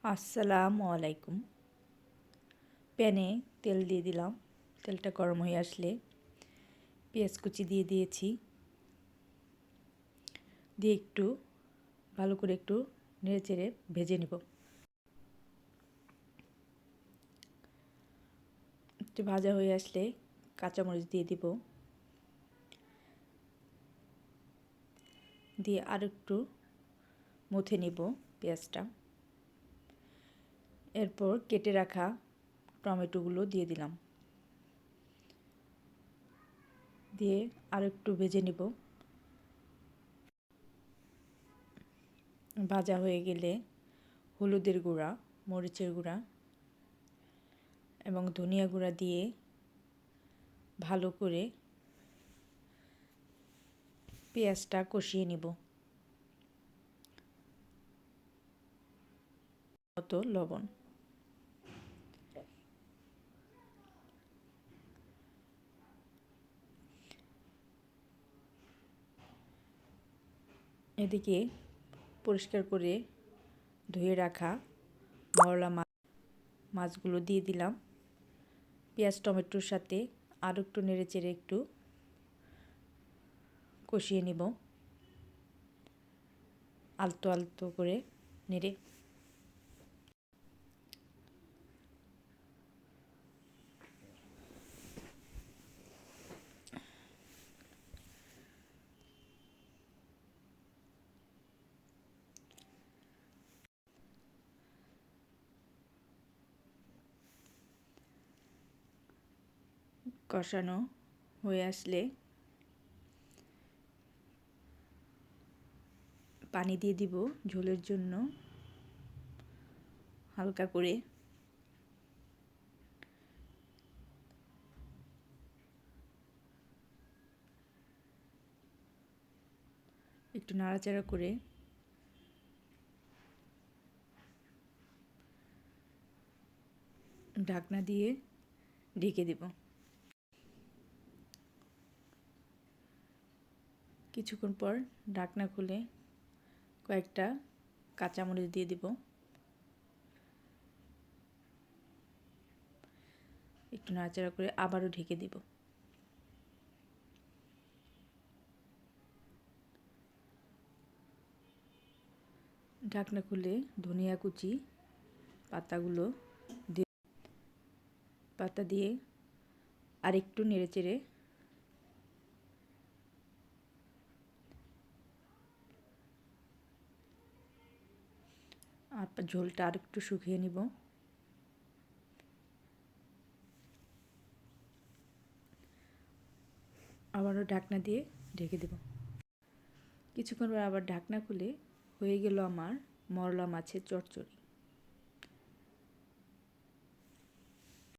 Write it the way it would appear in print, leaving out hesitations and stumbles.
আসসালামু আলাইকুম। প্যানে তেল দিয়ে দিলাম। তেলটা গরম হয়ে আসলে পেঁয়াজ কুচি দিয়ে দিয়েছি। দিয়ে একটু ভালো করে একটু নেড়েচেড়ে ভেজে নেব। একটু ভাজা হয়ে আসলে কাঁচামরিচ দিয়ে দিব। দিয়ে আর একটু মথে নেব পেঁয়াজটা। এরপর কেটে রাখা টমেটোগুলো দিয়ে দিলাম। দিয়ে আর একটু ভেজে নেব। ভাজা হয়ে গেলে হলুদের গুঁড়া, মরিচের গুঁড়া এবং ধনিয়া গুঁড়া দিয়ে ভালো করে পেঁয়াজটা কষিয়ে নিব। মতো লবণ। এদিকে পরিষ্কার করে ধুয়ে রাখা মরলা মাছগুলো দিয়ে দিলাম। পেঁয়াজ টমেটোর সাথে আর একটু নেড়েচেড়ে একটু কষিয়ে নিব, আলতো আলতো করে নেড়ে। কষানো হয়ে আসলে পানি দিয়ে দিব ঝোলের জন্য। হালকা করে একটু নাড়াচাড়া করে ঢাকনা দিয়ে ঢেকে দেব। কিছুক্ষণ পর ঢাকনা খুলে কয়েকটা কাঁচামরিচ দিয়ে দিব। একটু নাড়াচাড়া করে আবারও ঢেকে দিব। ঢাকনা খুলে ধনিয়া কুচি পাতাগুলো পাতা দিয়ে আরেকটু নেড়েচেড়ে আর ঝোলটা আরেকটু শুকিয়ে নিব। আবারও ঢাকনা দিয়ে ঢেকে দেব। কিছুক্ষণ পর আবার ঢাকনা খুলে হয়ে গেল আমার মরলা মাছের চচ্চড়ি।